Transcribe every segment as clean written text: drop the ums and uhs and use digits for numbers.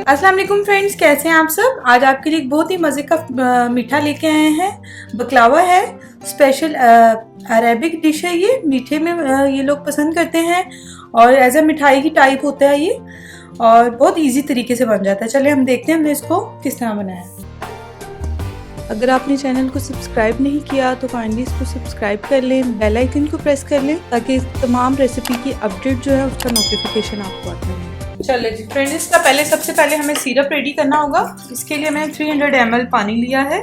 अस्सलाम वालेकुम फ्रेंड्स, कैसे हैं आप सब। आज आपके लिए एक बहुत ही मज़े का मीठा लेके आए हैं। बकलावा है, स्पेशल अरेबिक डिश है। ये मीठे में ये लोग पसंद करते हैं और एज अ मिठाई की टाइप होता है ये, और बहुत इजी तरीके से बन जाता है। चलिए हम देखते हैं हमने इसको किस तरह बनाया। अगर आपने चैनल को सब्सक्राइब नहीं किया तो काइंडली इसको सब्सक्राइब कर लें, बेल आइकन को प्रेस कर लें ताकि तमाम रेसिपी की अपडेट जो है उसका नोटिफिकेशन आपको आता रहे। चलिए जी फ्रेंड्स, इसका सबसे पहले हमें सिरप रेडी करना होगा। इसके लिए मैंने 300 ml पानी लिया है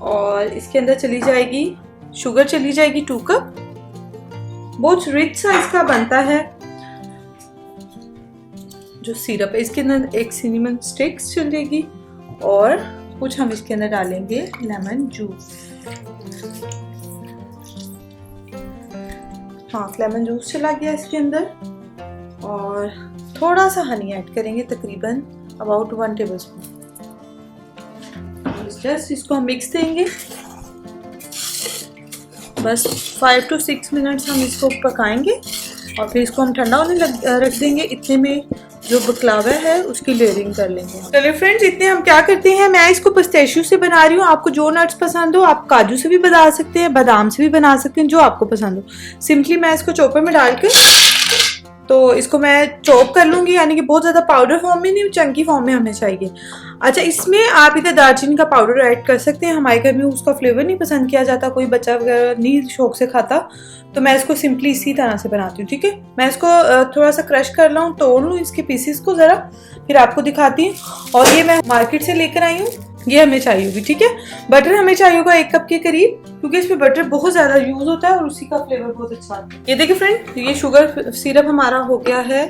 और इसके अंदर चली जाएगी शुगर, चली जाएगी 2 कप। बहुत रिच सा इसका बनता है जो सिरप है। इसके अंदर एक सिनेमन स्टिक्स चलेगी और कुछ हम इसके अंदर डालेंगे lemon juice. Half lemon juice चला गया इसके अंदर और थोड़ा सा हनी ऐड करेंगे, तकरीबन अबाउट 1 टेबलस्पून। जस्ट इसको हम मिक्स देंगे। बस 5 to 6 मिनट्स हम इसको पकाएंगे और फिर इसको हम ठंडा होने रख देंगे। इतने में जो बकलावा है उसकी लेयरिंग कर लेंगे। चलिए फ्रेंड्स, इतने हम क्या करते हैं, मैं इसको पिस्ताशियो से बना रही हूँ। आपको जो नट्स पसंद हो, आप काजू से भी बना सकते हैं, बादाम से भी बना सकते हैं, जो आपको पसंद हो। सिंपली मैं इसको चॉपर में डाल के तो इसको मैं चॉप कर लूँगी, यानी कि बहुत ज़्यादा पाउडर फॉर्म में नहीं, चंकी फॉर्म में हमें चाहिए। अच्छा, इसमें आप इधर दालचीनी का पाउडर ऐड कर सकते हैं। हमारे घर में उसका फ्लेवर नहीं पसंद किया जाता, कोई बच्चा वगैरह नहीं शौक से खाता, तो मैं इसको सिंपली इसी तरह से बनाती हूँ। ठीक है, मैं इसको थोड़ा सा क्रश कर लूँ, तोड़ लूँ इसके पीसेस को ज़रा, फिर आपको दिखाती हूँ। और ये मैं मार्केट से लेकर आई हूँ, ये हमें चाहिए होगी। ठीक है, बटर हमें चाहिए होगा 1 कप के करीब, क्योंकि इसमें बटर बहुत ज़्यादा यूज़ होता है और उसी का फ्लेवर बहुत अच्छा आता है। ये देखिए फ्रेंड, ये शुगर सिरप हमारा हो गया है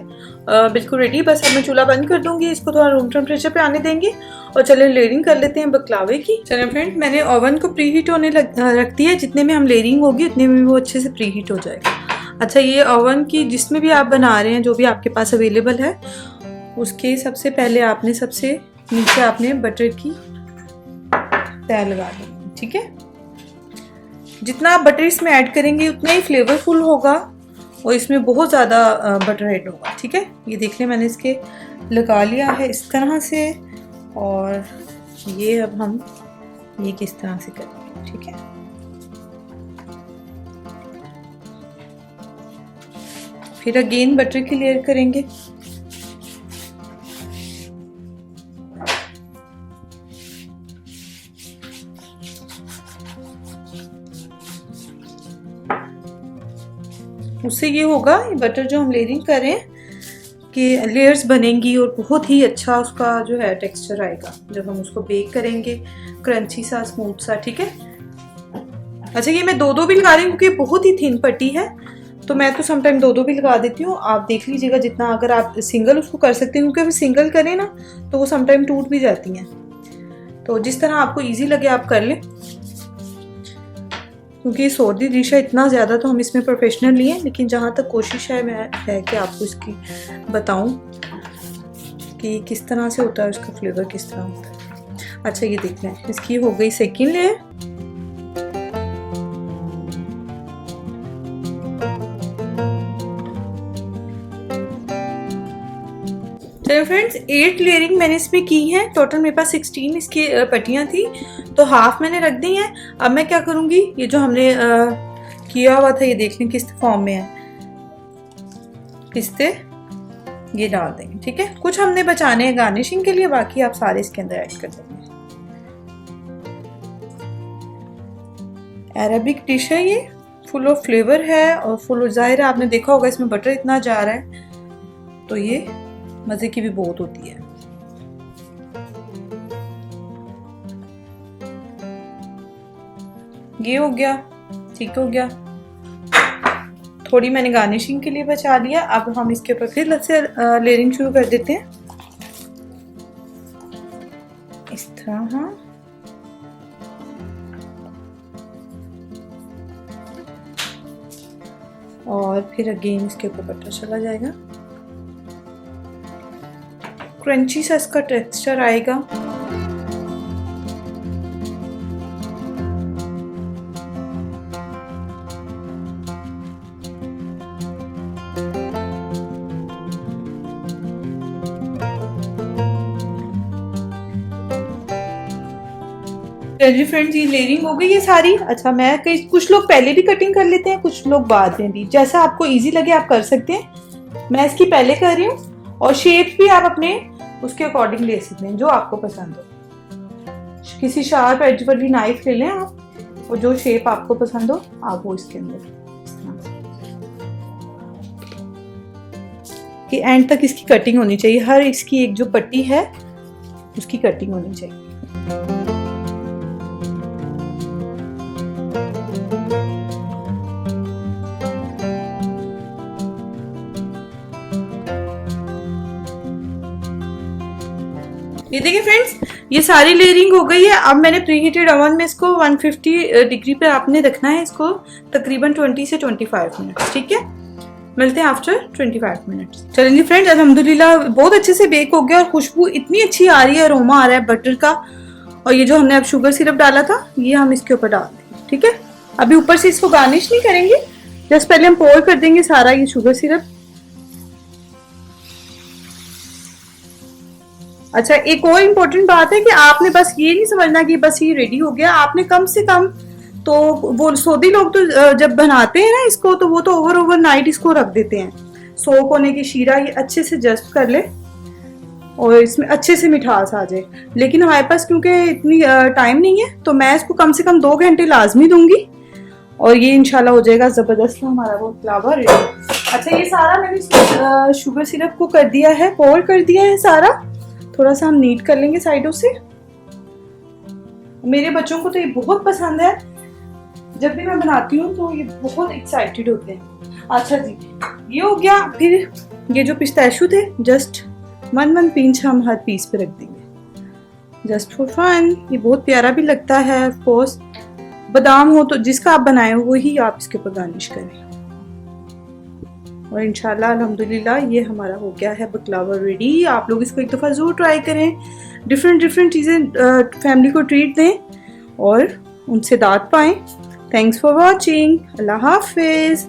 बिल्कुल रेडी। बस अब मैं चूल्हा बंद कर दूंगी, इसको थोड़ा रूम टेम्परेचर पे आने देंगे और चलिए लेयरिंग कर लेते हैं बकलावे की। चलिए फ्रेंड, मैंने ओवन को प्री हीट होने रख दिया है। जितने में हम लेयरिंग होगी उतने में वो अच्छे से प्री हीट हो जाएगा। अच्छा, ये ओवन की जिसमें भी आप बना रहे हैं, जो भी आपके पास अवेलेबल है, उसके सबसे पहले आपने सबसे नीचे आपने बटर की तय लगा देंगे। ठीक है, जितना आप बटर इसमें ऐड करेंगे उतना ही फ्लेवरफुल होगा और इसमें बहुत ज़्यादा बटर ऐड होगा। ठीक है, ये देख लें, मैंने इसके लगा लिया है इस तरह से। और ये अब हम ये किस तरह से करेंगे। ठीक है, फिर अगेन बटर की लेयर करेंगे। उससे ये होगा, ये बटर जो हम लेयरिंग कर रहे हैं कि लेयर्स बनेंगी और बहुत ही अच्छा उसका जो है टेक्सचर आएगा जब हम उसको बेक करेंगे, क्रंची सा, स्मूथ सा। ठीक है, अच्छा, ये मैं 2-2 भी लगा रही हूँ क्योंकि बहुत ही थिन पट्टी है, तो मैं तो समटाइम 2-2 भी लगा देती हूँ। आप देख लीजिएगा जितना, अगर आप सिंगल उसको कर सकते हैं, क्योंकि अगर सिंगल करें ना तो वो समटाइम टूट भी जाती हैं। तो जिस तरह आपको ईजी लगे आप कर लें, क्योंकि सऊदी डिश है, इतना ज़्यादा तो हम इसमें प्रोफेशनल नहीं है, लेकिन जहाँ तक कोशिश है मैं है कि आपको इसकी बताऊं कि किस तरह से होता है, उसका फ्लेवर किस तरह होता है। अच्छा, ये देख लें, इसकी हो गई सेकंड लेयर। चलो फ्रेंड्स, 8 लेयरिंग मैंने इसमें की है। टोटल मेरे पास 16 इसकी पट्टियाँ थी, तो हाफ मैंने रख दी हैं। अब मैं क्या करूँगी, ये जो हमने किया हुआ था, ये देख लें किस फॉर्म में है, पिस्ते ये डाल देंगे। ठीक है, कुछ हमने बचाने हैं गार्निशिंग के लिए, बाकी आप सारे इसके अंदर ऐड कर देंगे। अरेबिक डिश है ये, फुल ऑफ फ्लेवर है और फुल, जाहिर है आपने देखा होगा इसमें बटर इतना जा रहा है, तो ये मज़े की भी बहुत होती है। ये हो गया, ठीक हो गया। थोड़ी मैंने गार्निशिंग के लिए बचा लिया। अब हम इसके ऊपर फिर से लेयरिंग शुरू कर देते हैं इस तरह। और फिर अगेन इसके ऊपर बटर चला जाएगा, क्रंची सा इसका टेक्सचर आएगा। चलिए फ्रेंड्स, ये लेयरिंग हो गई है सारी। अच्छा, मैं कुछ लोग पहले भी कटिंग कर लेते हैं, कुछ लोग बाद में भी, जैसा आपको इजी लगे आप कर सकते हैं। मैं इसकी पहले कर रही हूँ, और शेप भी आप अपने उसके अकॉर्डिंग ले सकते हैं जो आपको पसंद हो। किसी शार्प एज वाली नाइफ ले लें आप, और जो शेप आपको पसंद हो आप वो इसके अंदर कि एंड तक इसकी कटिंग होनी चाहिए। हर इसकी एक जो पट्टी है उसकी कटिंग होनी चाहिए। ये देखिए फ्रेंड्स, ये सारी लेयरिंग हो गई है। अब मैंने प्रीहीटेड ओवन में इसको 150 डिग्री पे आपने रखना है इसको तकरीबन 20 से 25 मिनट। ठीक है, मिलते हैं आफ्टर 25 मिनट्स। चलेंगे फ्रेंड्स, अल्हम्दुलिल्लाह बहुत अच्छे से बेक हो गया और खुशबू इतनी अच्छी आ रही है, अरोमा आ रहा है बटर का। और ये जो हमने अब शुगर सिरप डाला था ये हम इसके ऊपर डाल देंगे। ठीक है, अभी ऊपर से इसको गार्निश नहीं करेंगे, जस्ट पहले हम पोर कर देंगे सारा ये शुगर सिरप। अच्छा, एक और इम्पोर्टेंट बात है कि आपने बस ये नहीं समझना कि बस ये रेडी हो गया। आपने कम से कम, तो वो सऊदी लोग तो जब बनाते हैं ना इसको, तो वो तो ओवर नाइट इसको रख देते हैं सोक होने की, शीरा ये अच्छे से जस्ट कर ले और इसमें अच्छे से मिठास आ जाए। लेकिन हमारे पास क्योंकि इतनी टाइम नहीं है, तो मैं इसको कम से कम 2 घंटे लाजमी दूंगी, और ये इंशाल्लाह हो जाएगा जबरदस्त हमारा वो फ्लावर रेडी। अच्छा, ये सारा मैंने शुगर सिरप को कर दिया है, पोर कर दिया है सारा। थोड़ा सा हम नीट कर लेंगे साइडों से। मेरे बच्चों को तो ये बहुत पसंद है, जब भी मैं बनाती हूँ तो ये बहुत एक्साइटेड होते हैं। अच्छा जी, ये हो गया। फिर ये जो पिस्ताशू थे, जस्ट 1 पिंच हम हर पीस पे रख देंगे जस्ट फॉर फन। ये बहुत प्यारा भी लगता है। ऑफ कोर्स बादाम हो तो जिसका आप बनाए हो वही आप इसके ऊपर गार्निश करें। और इंशाल्लाह अल्हम्दुलिल्लाह ये हमारा हो गया है बकलावा रेडी। आप लोग इसको एक दफ़ा ज़रूर ट्राई करें, डिफरेंट चीज़ें फैमिली को ट्रीट दें और उनसे दाद पाएं। Thanks for watching. अल्लाह हाफिज़।